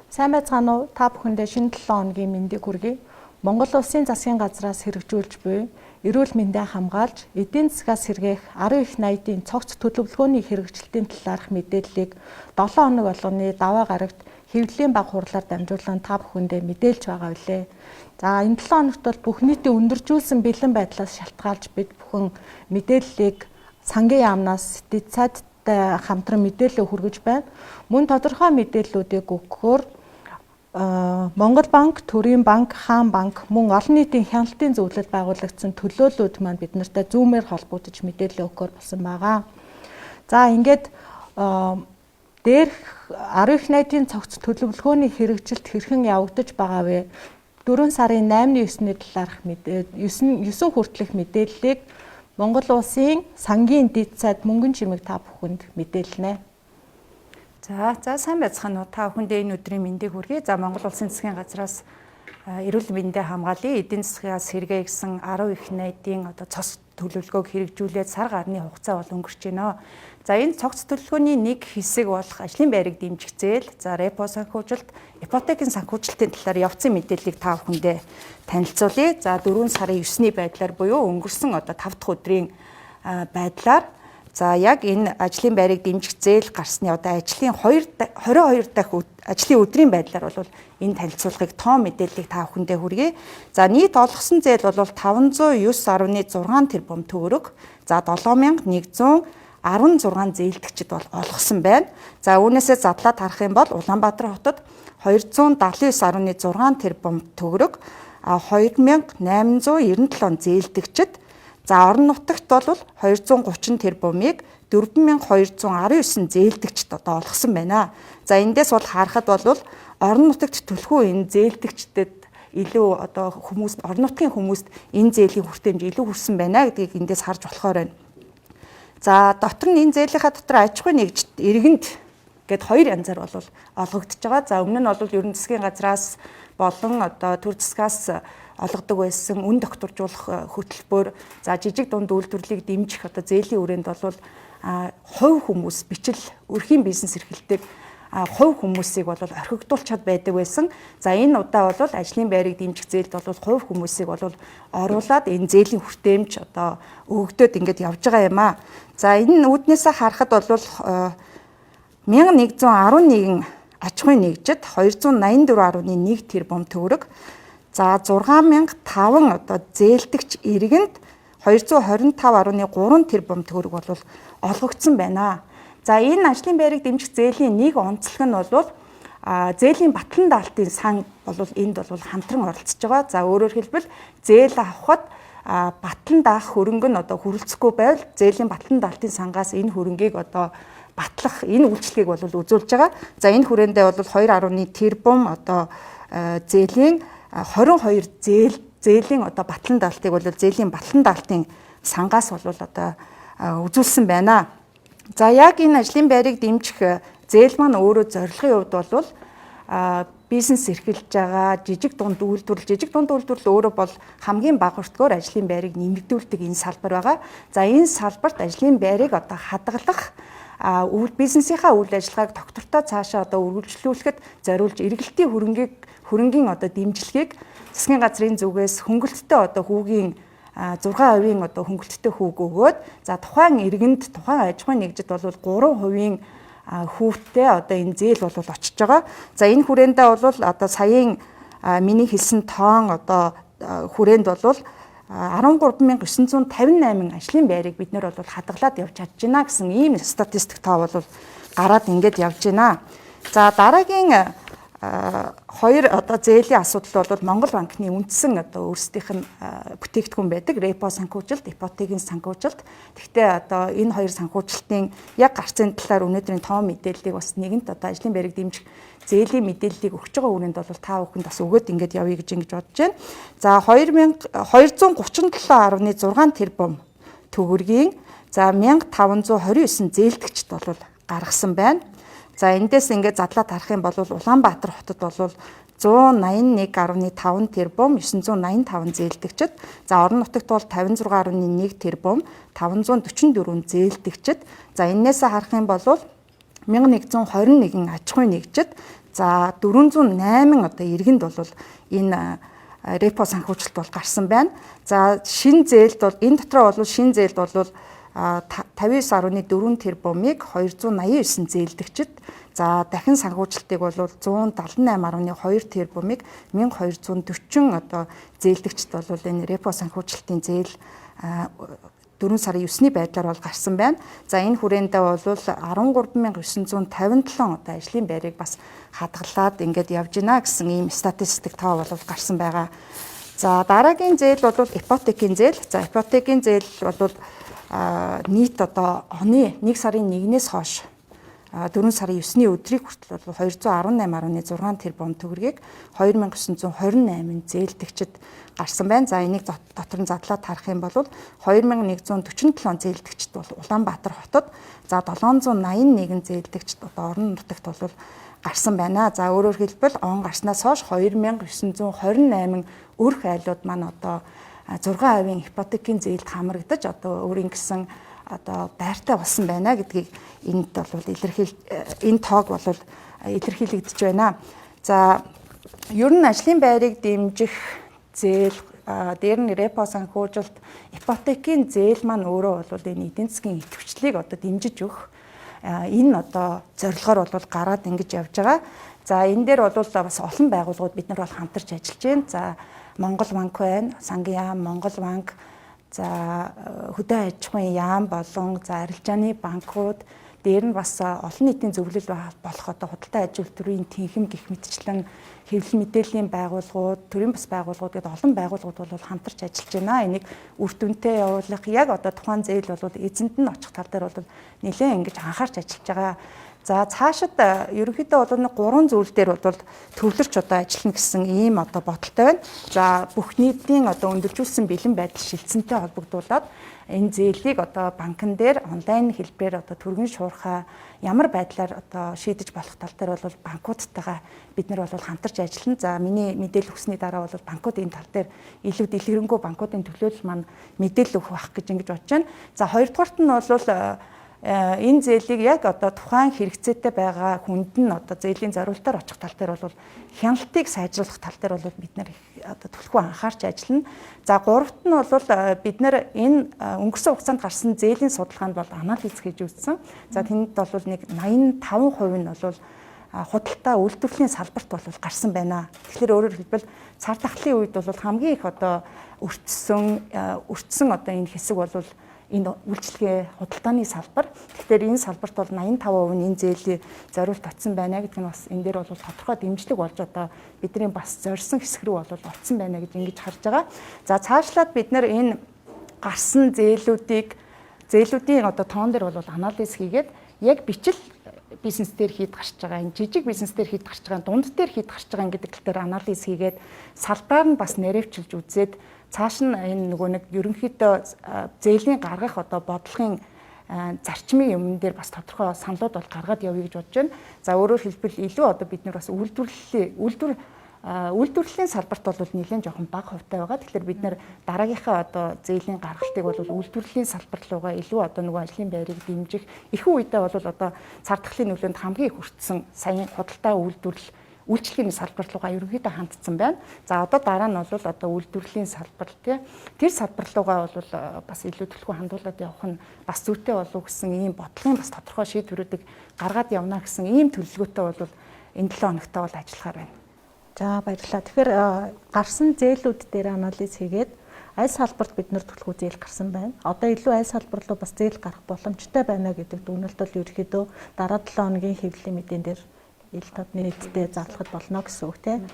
Сайн байцгаана уу? Та бүхэндээ шинэ 7 хоногийн мэндийг хүргэе. Монгол Улсын засгийн газраас хэрэгжүүлж буй эрүүл мэндийг хамгаалж, эдийн засгаас сэргээх 10 их найдын цогц төлөвлөгөөний хэрэгжилтийн талаарх мэдээллийг 7 хоног болгоны даваа гарагт хэвлэлийн баг хурлаар дамжуулан та бүхэндээ мэдээлж байгаа билээ. За энэ 7 хоногт бол бүх нийтийн өндөржүүлсэн бэлэн байдлаас шалтгаалж бид бүхэн мэдээллийг сангийн яамнаас дэцаадтай хамтран мэдээлэл хүргэж байна. Мөн тодорхой мэдээллүүдийг өгөхөөр Монгол банк, Төрийн банк, Хаан банк мөн олон нийтийн хяналтын зөвлөлд байгуулагдсан төлөөллүүд маань бид нартай зүүмээр холбогдож мэдээлэл өгөхөөр болсон байгаа. За ингээд дээрх 10 их найдын цогц төлөвлөгөөний хэрэгжилт хэрхэн явагдаж байгаа вэ? 4 сарын 8-9-ны талаарх 9 хүртэлх мэдээллийг Монгол Улсын сангийн дэд сайд мөнгөн чимэг та бүхэнд мэдээлнэ. За сайн байцгаана уу. Та бүхэндээ энэ өдрийн мэндийг хүргэе. За Монгол Улсын засгийн газраас эрүүл мэндийг хамгаалъя, эдийн засгаас сэргэе гэсэн 10 их найдын цогц төлөвлөгөөг хэрэгжүүлээд сар гарны хугацаа бол өнгөрч байна. За энэ цогц төлөвлөгөөний нэг хэсэг болох ажлын байрыг дэмжих зээл, за репо санхүүжилт, ипотекийн санхүүжилтийн талаар явцсан мэдээллийг та бүхэндээ танилцуулъя. За 4 сарын 9-ний байдлаар буюу өнгөрсөн 5 дахь өдрийн байдлаар за яг энэ ажлын байрыг дэмжих зээл гарсны ажлын 22 дахь ажлын өдрийн байдлаар бол энэ танилцуулгыг тоон мэдээллийг та бүхэндээ хүргэе. За нийт олгосон зээл бол 509.6 тэрбум төгрөг. За 7116 зээлдэгчид бол олгосон байна. За үүнээсээ задлаад харах юм бол Улаанбаатар хотод 279.6 тэрбум төгрөг, 2897 зээлдэгчид. За орон нутагт бол 230 тэрбумыг 4219 зээлдэгчд олгосон байна. За эндээс бол харахад бол орон нутагт төлхөө энэ зээлдэгчдэд илүү хүмүүс орон нутгийн хүмүүст энэ зээлийн хүртээмж илүү хүрсэн байна гэдгийг эндээс харж болохоор байна. За дотор нь энэ зээлийнхаа дотор аж ахуй нэгжид иргэнд гэд хоёр янзаар бол олгогдож байгаа. За өмнө нь бол ерөн засгийн газраас болон төр засгаас олгодог байсан үн докторжуулах хөтөлбөр, за жижиг дунд үйлдвэрлэлийг дэмжих зээлийн үрээнд бол хувь хүмүүс бичил өрхийн бизнес эрхэлдэг хувь хүмүүсийг бол орхигдуулчаад байдаг байсан. За энэ удаа бол ажлын байрыг дэмжих зээлд бол хувь хүмүүсийг бол оруулаад энэ зээлийн хүртээмж өгөгдөд ингээд явж байгаа юм аа. За энэ үүднээсээ харахад бол 1111 аж ахуйн нэгжид 284.1 тэрбум төгрөг, за 6005 зээлдэгч иргэнд 225.3 тэрбум төгрөг бол олгогдсон байна. За энэ ажлын байрыг дэмжих зээлийн нэг онцлог нь бол зээлийн батлан даалтын сан бол энд бол хамтран оролцож байгаа. За өөрөөр хэлбэл зээл авахд батлан даах хөрөнгө нь хүрэлцэхгүй байвал зээлийн батлан даалтын сангаас энэ хөрөнгийг батлах энэ үйлчлэгийг бол үзүүлж байгаа. За энэ хүрээндээ бол 2.1 тэрбум зээлийн 22 зээлийн батлан даалтыг бол зээлийн батлан даалтын сангаас бол үзүүлсэн байна. За яг энэ ажлын байрыг дэмжих зээл маань өөрөө зорилгын хувьд бол бизнес эрхэлж байгаа жижиг дунд үйлдвэрлэл өөрөө бол хамгийн бага хүртгээр ажлын байрыг нэмэгдүүлдэг энэ салбар байгаа. За энэ салбарт ажлын байрыг хадгалах бизнесийнхаа үйл ажиллагааг доктортой цаашаа үргэлжлүүлэхэд зориулж эргэлтийн хөрөнгийн дэмжлэгийг засгийн газрын зүгээс хөнгөлөлттэй хүүгийн 6% хөнгөлөлттэй хүүг өгөөд за тухайн иргэнд тухайн аж ахуйн нэгжид бол 3% хүүтэй энэ зээл бол очиж байгаа. За энэ хүрээндээ бол саяын миний хэлсэн тоон хүрээнд бол 13958 ажлын байрыг бид нэр бол хадгалаад явж чадж байна гэсэн ийм статистик тоо бол гараад ингээд явж байна. За дараагийн хоёр зээлийн асуудал бол Монгол банкны үндсэн өөрсдийнх нь бүтээгдэхүүн байдаг. Репо санхүүжилт, ипотекийн санхүүжилт. Гэхдээ энэ хоёр санхүүжилтийн яг гарцын талаар өнөөдрийн тоон мэдээллийг бас нэгэнт ажлын байрыг дэмжих зээлийн мэдээллийг өгч байгаа үрээнд бол та бүхэнд бас өгөөд ингэж явъя гэж бодож байна. За 237.6 тэрбум төгрөгийн за 1529 зээлдэгчд бол гаргасан байна. За эндээс ингээд задлаад харах юм бол Улаанбаатар хотод бол 181.5 тэрбум 985 зээлдэгчид, за орон нутагт бол 56.1 тэрбум 544 зээлдэгчид. За энээс харах юм бол 1121 аж ахуйн нэгжид за 408 одоо иргэнд бол энэ репо санхүүжилт бол гарсан байна. За шинэ зээлд бол энэ дотроо бол шинэ зээлд бол 59.4 тэрбумыг 289 зээлдэгчид за дахин санхүүжилтыг бол 178.2 тэрбумыг 1240 одоо зээлдэгчд бол энэ репо санхүүжилтийн зээл 4 сарын 9-ний байдлаар бол гарсан байна. За энэ хүрээндээ бол 13,957 одоо ажлын байрыг бас хадгалаад ингээд явж байна гэсэн ийм статистик тоо бол гарсан байгаа. За дараагийн зээл бол ипотекийн зээл. За ипотекийн зээл бол нийт одоо оны 1 сарын 1-ээс хойш 4 сарын 9-ний өдрийг хүртэл бол 218.6 тэрбум төгрөгийг 2928 зээлдэгчид гарсан байна. За энийг дотор нь задлаад харах юм бол 2147 зээлдэгчд бол Улаанбаатар хотод, за 781 зээлдэгчд одоо орон нутагт бол гарсан байна. За өөрөөр хэлбэл он гарснаас хойш 2928 өрх айлууд маань одоо 6% ипотекийн зээлд хамрагдаж одоо өөрийн гэсэн одоо байртай болсон байна гэдгийг энд бол энэ тоог бол илэрхийлэгдэж байна. За ер нь ажлын байрыг дэмжих зээл дээр нь репо санхүүжилт ипотекийн зээл маань өөрөө бол энэ эдийн засгийн идэвхжлийг одоо дэмжиж өгөх энэ одоо зорилгоор бол гараад ингэж явж байгаа. За энэ дээр бол бас олон байгууллагууд бид нар бол хамтарч ажиллаж байна. За Монгол банк байна, Сангийн яам, Монгол банк, за хөдөө аж ахуйн яам болон за арилжааны банкуд дээр нь бас олон нийтийн зөвлөл болох одоо худалдаа аж үйлдвэрийн тэнхим гэх мэтчлэн хэвлэл мэдээллийн байгууллагууд, төрийн бас байгууллагууд гэдэг олон байгууллагууд бол хамтарч ажиллаж байна. Энийг үр дүнтэй явуулах яг одоо тухайн зээл бол эзэнд нь очих тал дээр бол нэлээд ингэж анхаарч ажиллаж байгаа. За цаашид ерөнхийдөө бол 3 зүйл дээр бол төвлөрч одоо ажиллана гэсэн ийм одоо бодолтой байна. За бүх нийтийн одоо өндөрлжүүлсэн бэлэн байдал шилжсэнтэй холбогдуулаад энэ зээлийг одоо банкн дээр онлайн хэлбэрээр одоо түргэн шуурхай ямар байдлаар одоо шийдэж болох тал дээр бол банкудтайгаа бид нар бол хамтарч ажиллана. За миний мэдээлэл өгсөний дараа бол банкуд энэ тал дээр илүү дэлгэрэнгүй банкуудын төлөөлөл маань мэдээлэл өгөх байх гэж ингэж бодож байна. За хоёрдугаарт нь бол энэ зээлийг яг одоо тухайн хэрэгцээтэй байгаа хүнд нь одоо зээлийн зориултаар очих тал дээр бол хяналтыг сайжруулах тал дээр бол бид нар одоо түлхүү анхаарч ажиллана. За гуравт нь бол бид нар энэ өнгөрсөн хугацаанд гарсан зээлийн судалгаанд бол анализ хийж үзсэн. За тэнд бол нэг 85% нь бол худалдаа үйлдвэрлэлийн салбарт бол гарсан байна. Тэгэхээр өөрөөр хэлбэл цар тахлын үед бол хамгийн их одоо өртсөн одоо энэ хэсэг бол энэ үйлчлэгээ худалдааны салбар. Тэгэхээр энэ салбарт бол 85% нь энэ зээлийн зориулт очсон байна гэдэг нь бас энэ дээр бол тодорхой дэмжлэг болж одоо бидний бас зорьсон хэсэг рүү бол орсон байна гэж ингэж харж байгаа. За цаашлаад бид нар энэ гарсан зээлүүдийн одоо тоон дээр бол анализ хийгээд яг бичил бизнес дээр хэд гарч байгаа, энэ жижиг бизнес дээр хэд гарч байгаа, дунд дээр хэд гарч байгаа гэдэг тал дээр анализ хийгээд салбараар нь бас нэрвчилж үзээд цааш нь энэ нөгөө нэг ерөнхийдөө зээлийн гаргах одоо бодлогын зарчмын юмн дээр бас тодорхой саналууд бол гаргаад явъя гэж бодож байна. За өөрөөр хэлбэл илүү одоо бид нар бас үйлдвэрлэлийн салбарт бол нэлээд жоохон бага хувьтай байгаа. Тэгэхээр бид нар дараагийнхаа одоо зээлийн гаргалтыг бол үйлдвэрлэлийн салбар руугаа илүү одоо нөгөө ажлын байрыг дэмжих ихэнх үедээ бол одоо цар тахлын нөлөөнд хамгийн их өртсөн саяын худалдаа үйлчлэгийн салбар руугаа ерөнхийдөө хандсан байна. За одоо дараа нь бол одоо үйлдвэрлэлийн салбар тэр салбар руугаа бол бас илүү төлхөө хандуулаад явах нь бас зүйтэй болов гэсэн ийм бодлогын бас тодорхой шийдвэрүүдийг гаргаад явна гэсэн ийм төлөвлөгөөтэй бол энэ 7 хоногтой бол ажиллахаар байна. За баярлалаа. Тэгэхээр гарсан зээлүүд дээр анализ хийгээд аль салбарт бид нэр төлхөө зээл гарсан байна. Одоо илүү аль салбар руу бас зээл гарах боломжтой байна гэдэг дүгнэлт бол ерөөхдөө дараа 7 хоногийн хэвлэлийн мэдэн дээр ил тод нийтдээ зарлахад болно гэсэн үг тийм.